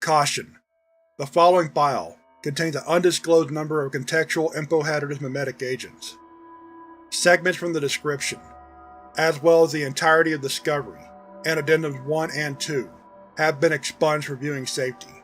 Caution: the following file contains an undisclosed number of contextual info-hazardous memetic agents. Segments from the description, as well as the entirety of Discovery and Addendums 1 and 2, have been expunged for viewing safety.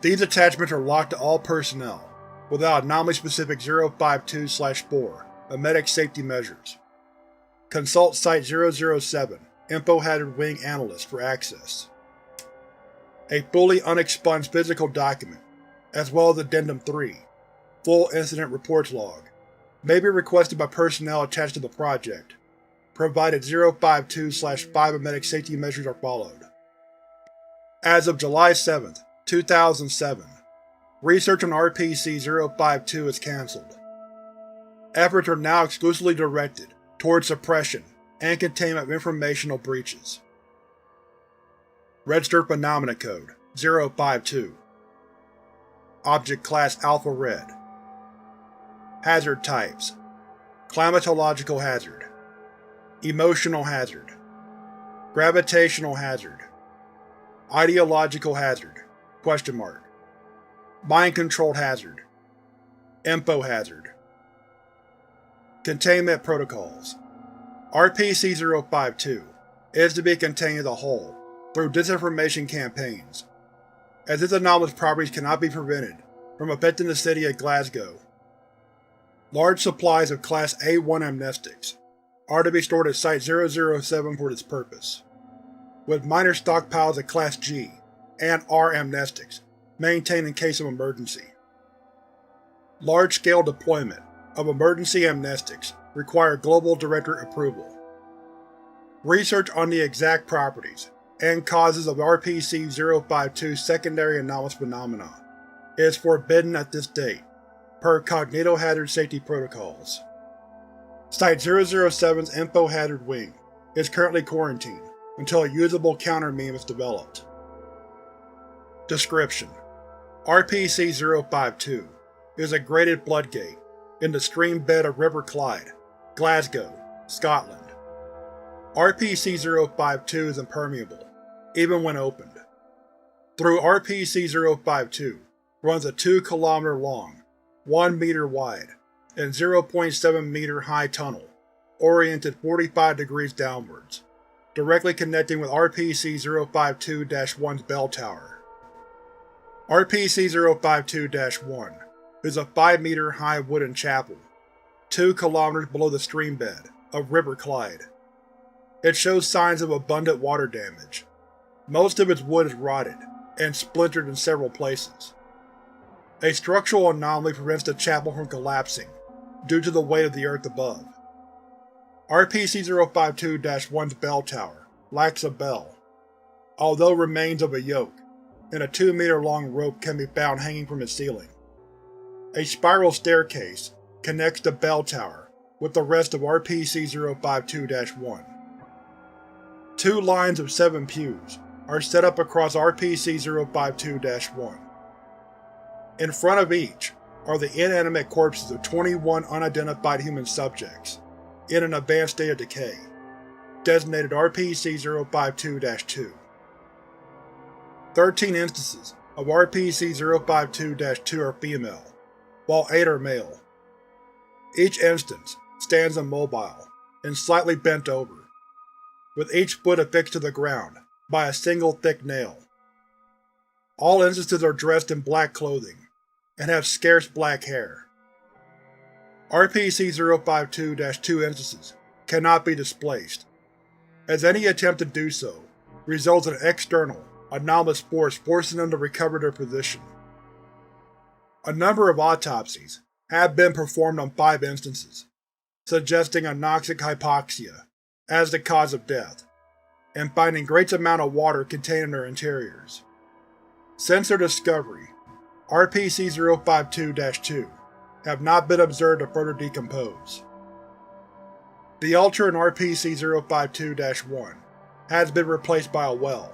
These attachments are locked to all personnel, without anomaly-specific 052/4 memetic safety measures. Consult Site-007 Info Hazard Wing Analyst for access. A fully unexpunged physical document, as well as Addendum III, Full Incident Reports Log, may be requested by personnel attached to the project, provided 052/5 memetic safety measures are followed. As of July 7, 2007, research on RPC-052 is cancelled. Efforts are now exclusively directed towards suppression and containment of informational breaches. Registered Phenomena Code 052. Object Class Alpha Red. Hazard Types: Climatological Hazard, Emotional Hazard, Gravitational Hazard, Ideological Hazard, Mind-Controlled Hazard, Info Hazard. Containment Protocols: RPC-052 is to be contained as a whole through disinformation campaigns, as its anomalous properties cannot be prevented from affecting the city of Glasgow. Large supplies of Class A1 amnestics are to be stored at Site-007 for this purpose, with minor stockpiles of Class G and R amnestics maintained in case of emergency. Large-scale deployment of emergency amnestics require Global Directorate approval. Research on the exact properties and causes of RPC-052's secondary anomalous phenomena is forbidden at this date, per Cognitohazard Safety Protocols. Site-007's Info Hazard Wing is currently quarantined until a usable counter-meme is developed. Description: RPC-052 is a graded floodgate in the stream bed of River Clyde, Glasgow, Scotland. RPC-052 is impermeable, even when opened. Through RPC-052 runs a 2 km long, 1 meter wide, and 0.7 meter high tunnel, oriented 45 degrees downwards, directly connecting with RPC-052-1's bell tower. RPC-052-1 is a 5 meter high wooden chapel, 2 km below the stream bed of River Clyde. It shows signs of abundant water damage. Most of its wood is rotted and splintered in several places. A structural anomaly prevents the chapel from collapsing due to the weight of the earth above. RPC-052-1's bell tower lacks a bell, although remains of a yoke and a 2 meter long rope can be found hanging from its ceiling. A spiral staircase connects the bell tower with the rest of RPC-052-1. 2 lines of 7 pews are set up across RPC-052-1. In front of each are the inanimate corpses of 21 unidentified human subjects in an advanced state of decay, designated RPC-052-2. 13 instances of RPC-052-2 are female, while 8 are male. Each instance stands immobile and slightly bent over, with each foot affixed to the ground by a single thick nail. All instances are dressed in black clothing and have scarce black hair. RPC-052-2 instances cannot be displaced, as any attempt to do so results in an external, anomalous force forcing them to recover their position. A number of autopsies have been performed on 5 instances, suggesting anoxic hypoxia as the cause of death, and finding great amount of water contained in their interiors. Since their discovery, RPC-052-2 have not been observed to further decompose. The altar in RPC-052-1 has been replaced by a well,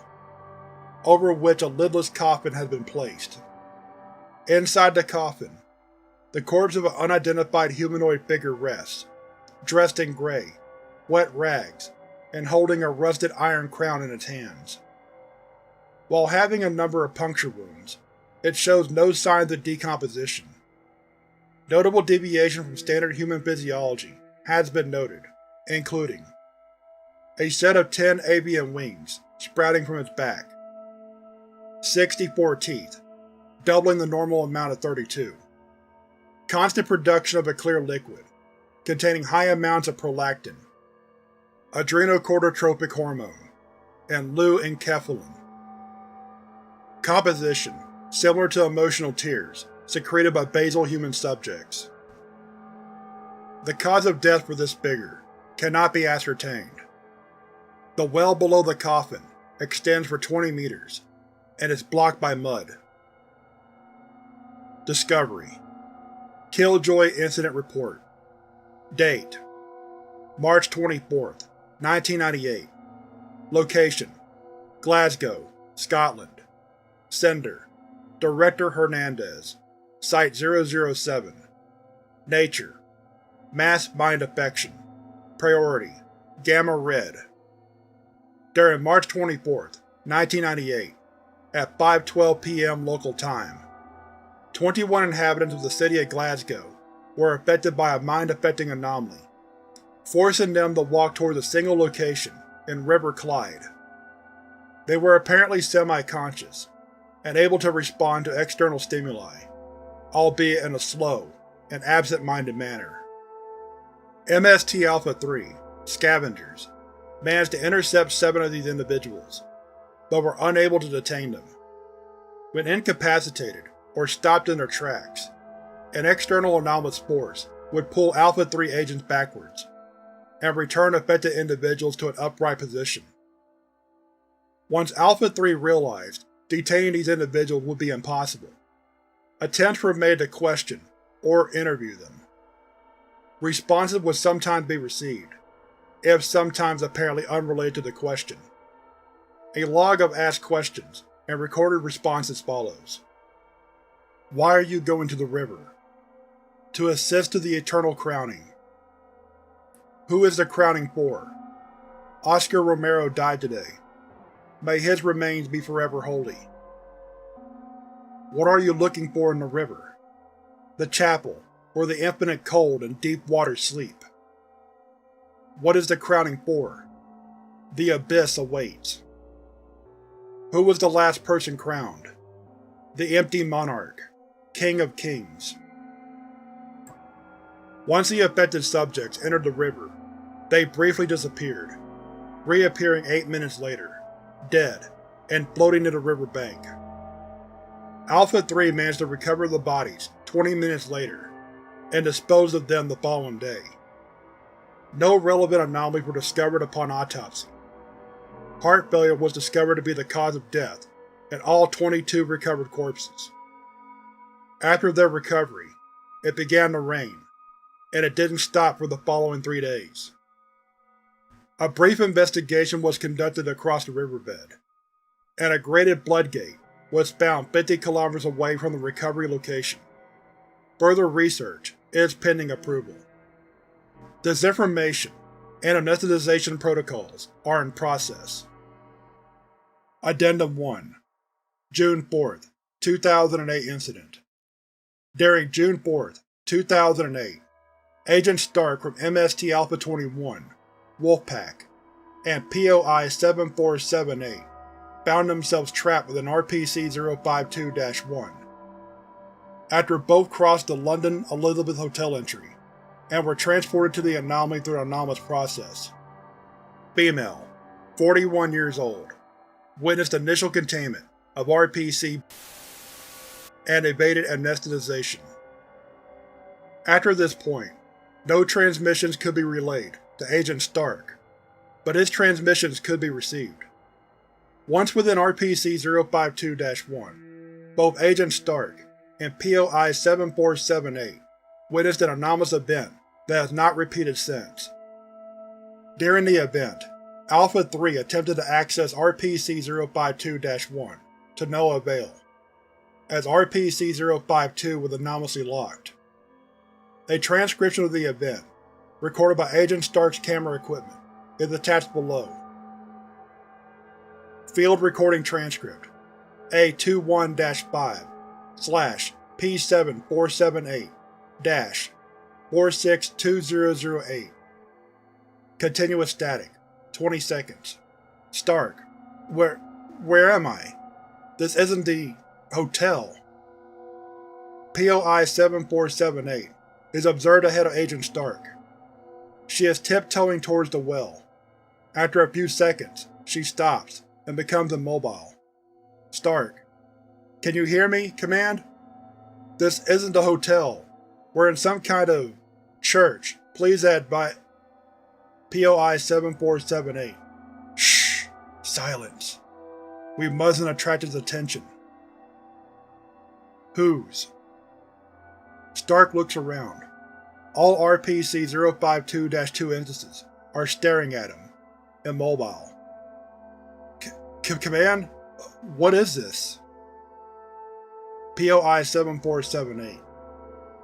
over which a lidless coffin has been placed. Inside the coffin, the corpse of an unidentified humanoid figure rests, dressed in grey, wet rags, and holding a rusted iron crown in its hands. While having a number of puncture wounds, it shows no signs of decomposition. Notable deviation from standard human physiology has been noted, including a set of 10 avian wings sprouting from its back, 64 teeth, doubling the normal amount of 32, constant production of a clear liquid, containing high amounts of prolactin, adrenocorticotropic hormone, and leuenkephalin. Composition similar to emotional tears secreted by basal human subjects. The cause of death for this figure cannot be ascertained. The well below the coffin extends for 20 meters and is blocked by mud. Discovery. Killjoy Incident Report. Date: March 24th, 1998. Location: Glasgow, Scotland. Sender: Director Hernandez. Site 007. Nature: Mass mind affection. Priority: Gamma Red. During March 24th, 1998, at 5:12 p.m. local time, 21 inhabitants of the city of Glasgow were affected by a mind-affecting anomaly, forcing them to walk towards a single location in River Clyde. They were apparently semi-conscious, and able to respond to external stimuli, albeit in a slow and absent-minded manner. MST Alpha-3, scavengers, managed to intercept 7 of these individuals, but were unable to detain them. When incapacitated or stopped in their tracks, an external anomalous force would pull Alpha-3 agents backwards, and return affected individuals to an upright position. Once Alpha-3 realized detaining these individuals would be impossible, attempts were made to question or interview them. Responses would sometimes be received, if sometimes apparently unrelated to the question. A log of asked questions and recorded responses follows. Why are you going to the river? To assist to the eternal crowning. Who is the crowning for? Oscar Romero died today. May his remains be forever holy. What are you looking for in the river? The chapel, where the infinite cold and deep waters sleep. What is the crowning for? The abyss awaits. Who was the last person crowned? The empty monarch, King of Kings. Once the affected subjects entered the river, they briefly disappeared, reappearing 8 minutes later, dead, and floating to the river bank. Alpha-3 managed to recover the bodies 20 minutes later, and disposed of them the following day. No relevant anomalies were discovered upon autopsy. Heart failure was discovered to be the cause of death in all 22 recovered corpses. After their recovery, it began to rain, and it didn't stop for the following 3 days. A brief investigation was conducted across the riverbed, and a graded blood gate was found 50 kilometers away from the recovery location. Further research is pending approval. Disinformation and anesthetization protocols are in process. Addendum 1. June 4th, 2008 Incident. During June 4th, 2008, Agent Stark from MST Alpha-21, Wolfpack, and POI-7478 found themselves trapped within RPC-052-1. After both crossed the London Elizabeth Hotel entry, and were transported to the anomaly through an anomalous process. Female, 41 years old, witnessed initial containment of RPC and evaded anesthetization. After this point, no transmissions could be relayed to Agent Stark, but his transmissions could be received. Once within RPC-052-1, both Agent Stark and POI-7478 witnessed an anomalous event that has not repeated since. During the event, Alpha-3 attempted to access RPC-052-1 to no avail, as RPC-052 was anomalously locked. A transcription of the event, recorded by Agent Stark's camera equipment, is attached below. Field Recording Transcript A21-5/P7478-4620008. Continuous static. 20 seconds. Stark. Where am I? This isn't the hotel. POI-7478 is observed ahead of Agent Stark. She is tiptoeing towards the well. After a few seconds, she stops and becomes immobile. Stark. Can you hear me, Command? This isn't the hotel. We're in some kind of church. Please advise. POI-7478. Shh! Silence. We mustn't attract his attention. Whose? Stark looks around. All RPC-052-2 instances are staring at him, immobile. Command? What is this? POI-7478.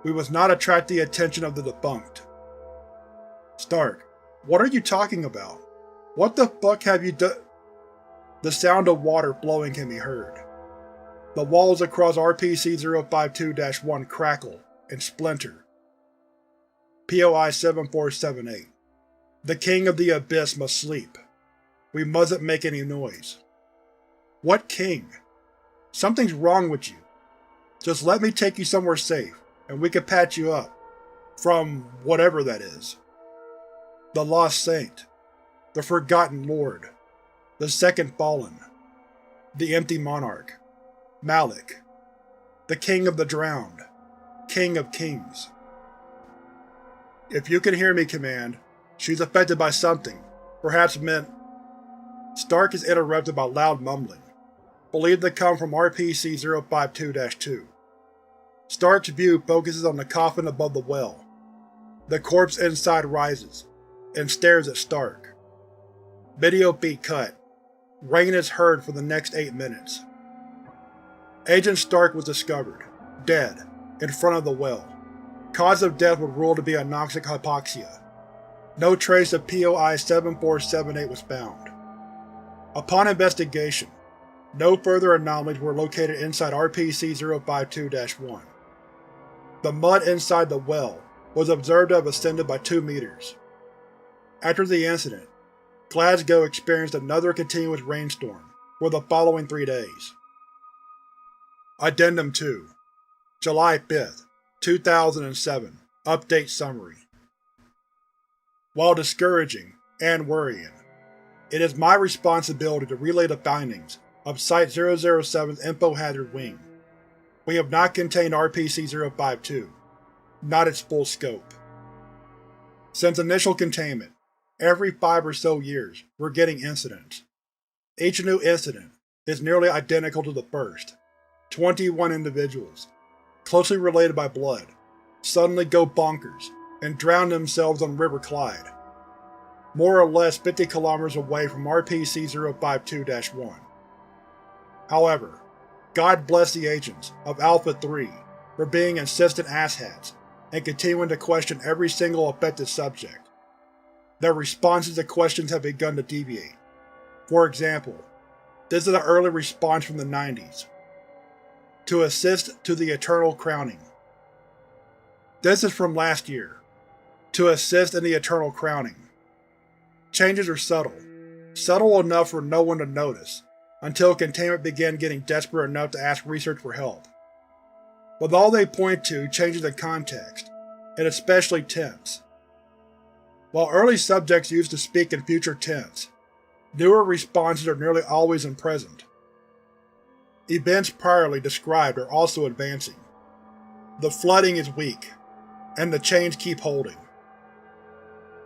We must not attract the attention of the defunct. Stark. What are you talking about? What the fuck have you done? The sound of water flowing can be heard. The walls across RPC-052-1 crackle and splinter. POI-7478. The King of the Abyss must sleep. We mustn't make any noise. What king? Something's wrong with you. Just let me take you somewhere safe, and we can patch you up. From whatever that is. The Lost Saint. The Forgotten Lord. The Second Fallen. The Empty Monarch. Malik. The King of the Drowned. King of Kings. If you can hear me, Command, she's affected by something, perhaps meant… Stark is interrupted by loud mumbling, believed to come from RPC-052-2. Stark's view focuses on the coffin above the well. The corpse inside rises, and stares at Stark. Video beat cut. Rain is heard for the next 8 minutes. Agent Stark was discovered, dead, in front of the well. Cause of death was ruled to be anoxic hypoxia. No trace of POI-7478 was found. Upon investigation, no further anomalies were located inside RPC-052-1. The mud inside the well was observed to have ascended by 2 meters. After the incident, Glasgow experienced another continuous rainstorm for the following 3 days. Addendum II, July 5, 2007. Update Summary. While discouraging and worrying, it is my responsibility to relay the findings of Site-007's Info Hazard Wing. We have not contained RPC-052, not its full scope. Since initial containment, every 5 or so years we're getting incidents. Each new incident is nearly identical to the first. 21 individuals, closely related by blood, suddenly go bonkers and drown themselves on River Clyde, more or less 50 kilometers away from RPC-052-1. However, God bless the agents of Alpha-3 for being insistent asshats and continuing to question every single affected subject. Their responses to questions have begun to deviate. For example, this is an early response from the 90s. To assist to the eternal crowning. This is from last year. To assist in the eternal crowning. Changes are subtle. Subtle enough for no one to notice, until Containment began getting desperate enough to ask research for help. With all they point to changes in context, and especially tense. While early subjects used to speak in future tense, newer responses are nearly always in present. Events priorly described are also advancing. The flooding is weak, and the chains keep holding.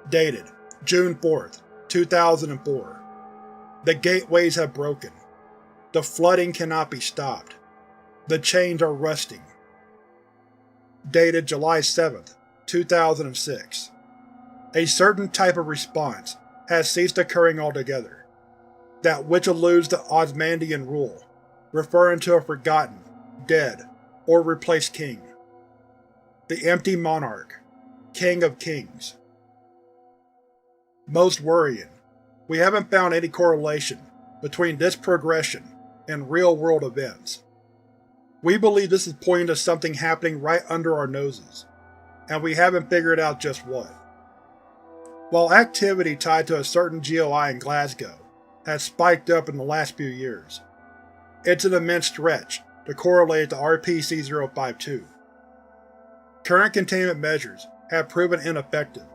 Dated June 4th, 2004. The gateways have broken. The flooding cannot be stopped. The chains are rusting. Dated July 7th, 2006. A certain type of response has ceased occurring altogether, that which alludes to Osmandian rule, referring to a forgotten, dead, or replaced king. The Empty Monarch, King of Kings. Most worrying, we haven't found any correlation between this progression and real-world events. We believe this is pointing to something happening right under our noses, and we haven't figured out just what. While activity tied to a certain GOI in Glasgow has spiked up in the last few years, it's an immense stretch to correlate it to RPC-052. Current containment measures have proven ineffective.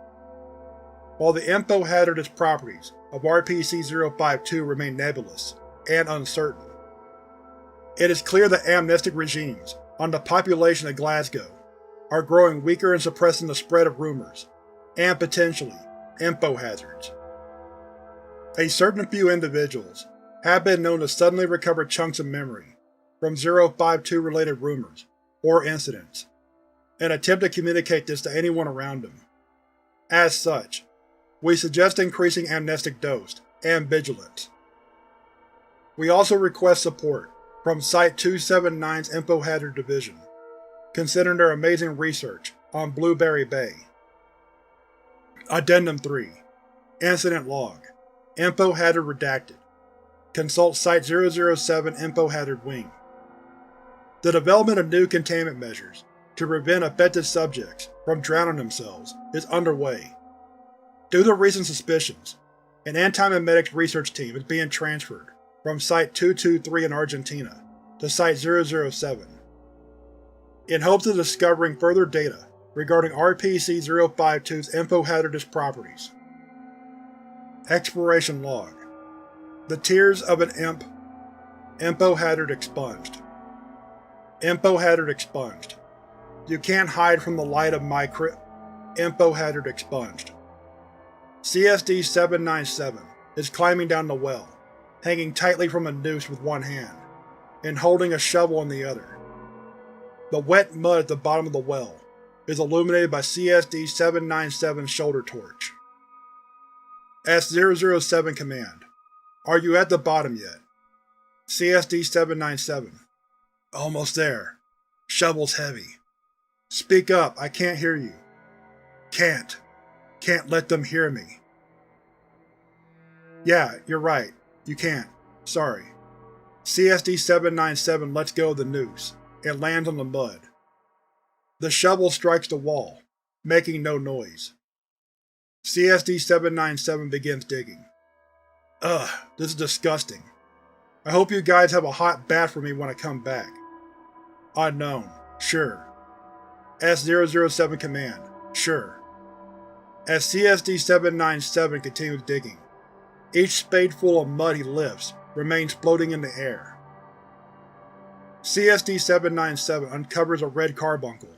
While the info-hazardous properties of RPC-052 remain nebulous and uncertain, it is clear that amnestic regimes on the population of Glasgow are growing weaker in suppressing the spread of rumors and, potentially, info hazards. A certain few individuals have been known to suddenly recover chunks of memory from 052-related rumors or incidents, and attempt to communicate this to anyone around them. As such, we suggest increasing amnestic dose and vigilance. We also request support from Site-279's Info Hazard Division, considering their amazing research on Blueberry Bay. Addendum II Incident Log Info Hazard Redacted. Consult Site-007 Info Hazard Wing. The development of new containment measures to prevent affected subjects from drowning themselves is underway. Due to recent suspicions, an anti-memetics research team is being transferred from Site-223 in Argentina to Site-007, in hopes of discovering further data regarding RPC-052's info-hazardous properties. Exploration Log The Tears of an Imp. Info Hazard expunged. Info Hazard expunged. You can't hide from the light of my Info Hazard expunged. CSD-797 is climbing down the well, hanging tightly from a noose with one hand, and holding a shovel in the other. The wet mud at the bottom of the well is illuminated by CSD-797's shoulder torch. S-007 Command. Are you at the bottom yet? CSD-797. Almost there. Shovel's heavy. Speak up, I can't hear you. Can't let them hear me. Yeah, you're right. You can't. Sorry. CSD-797 lets go of the noose and lands on the mud. The shovel strikes the wall, making no noise. CSD-797 begins digging. Ugh, this is disgusting. I hope you guys have a hot bath for me when I come back. Unknown. Sure. S-007 Command. Sure. As CSD-797 continues digging, each spadeful of mud he lifts remains floating in the air. CSD-797 uncovers a red carbuncle,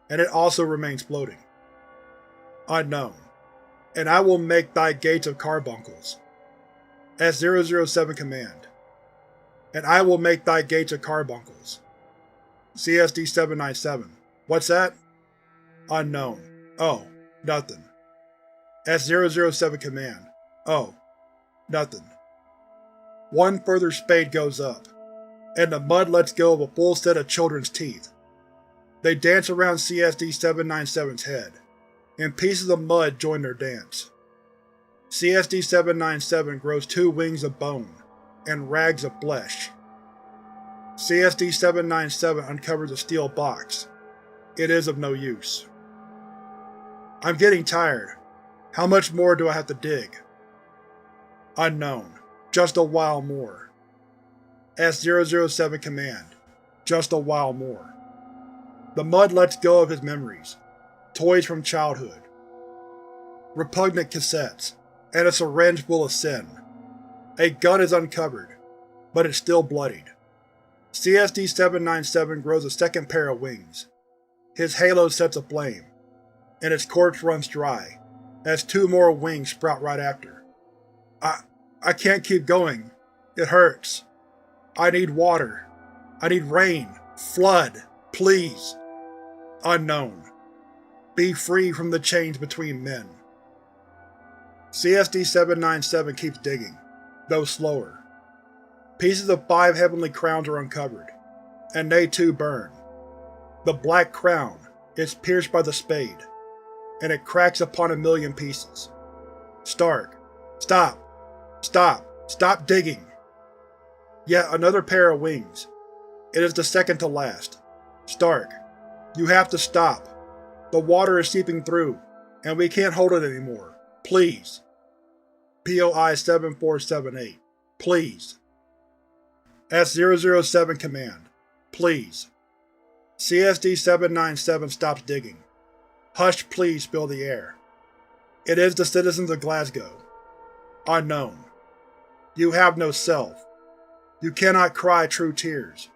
and it also remains floating. Unknown. And I will make thy gates of carbuncles. S-007 Command. And I will make thy gates of carbuncles. CSD-797. What's that? Unknown. Oh, nothing. S-007 Command. Oh, nothing. One further spade goes up, and the mud lets go of a full set of children's teeth. They dance around CSD-797's head, and pieces of mud join their dance. CSD-797 grows 2 wings of bone and rags of flesh. CSD-797 uncovers a steel box. It is of no use. I'm getting tired. How much more do I have to dig? Unknown. Just a while more. S-007 Command. Just a while more. The mud lets go of his memories, toys from childhood, repugnant cassettes, and a syringe full of sin. A gun is uncovered, but it's still bloodied. CSD-797 grows a second pair of wings. His halo sets aflame, and its corpse runs dry, as 2 more wings sprout right after. I can't keep going. It hurts. I need water. I need rain. Flood. Please. Unknown. Be free from the chains between men. CSD-797 keeps digging, though slower. Pieces of 5 heavenly crowns are uncovered, and they too burn. The black crown is pierced by the spade, and it cracks upon 1,000,000 pieces. Stark. Stop! Stop! Stop digging! Yet another pair of wings. It is the second to last. Stark, you have to stop. The water is seeping through, and we can't hold it anymore. Please. POI 7478. Please. S-007 Command. Please. CSD-797 stops digging. Hush, please fill the air. It is the citizens of Glasgow. Unknown. You have no self. You cannot cry true tears.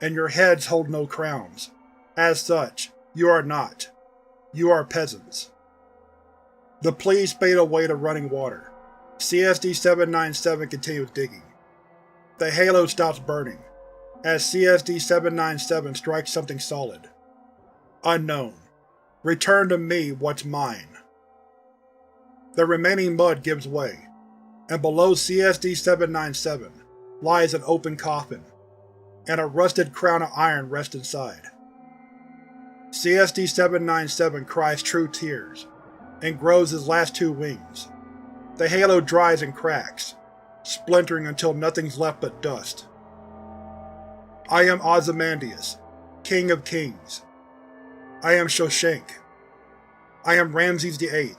And your heads hold no crowns. As such, you are not. You are peasants. The pleas fade away to running water. CSD-797 continues digging. The halo stops burning, as CSD-797 strikes something solid. Unknown. Return to me what's mine. The remaining mud gives way, and below CSD-797 lies an open coffin, and a rusted crown of iron rests inside. CSD-797 cries true tears, and grows his last two wings. The halo dries and cracks, splintering until nothing's left but dust. I am Ozymandias, King of Kings. I am Shoshenq. I am Ramses VIII.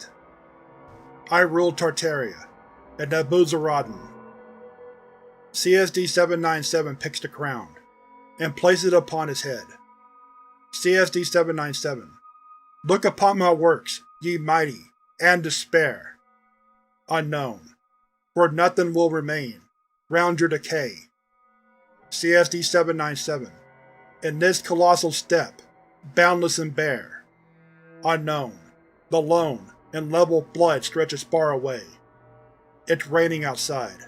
I rule Tartaria, and Nabuzaradan. CSD-797 picks the crown, and places it upon his head. CSD-797. Look upon my works, ye mighty, and despair. Unknown. For nothing will remain, round your decay. CSD-797. In this colossal step, boundless and bare. Unknown. The lone and level flood stretches far away. It's raining outside.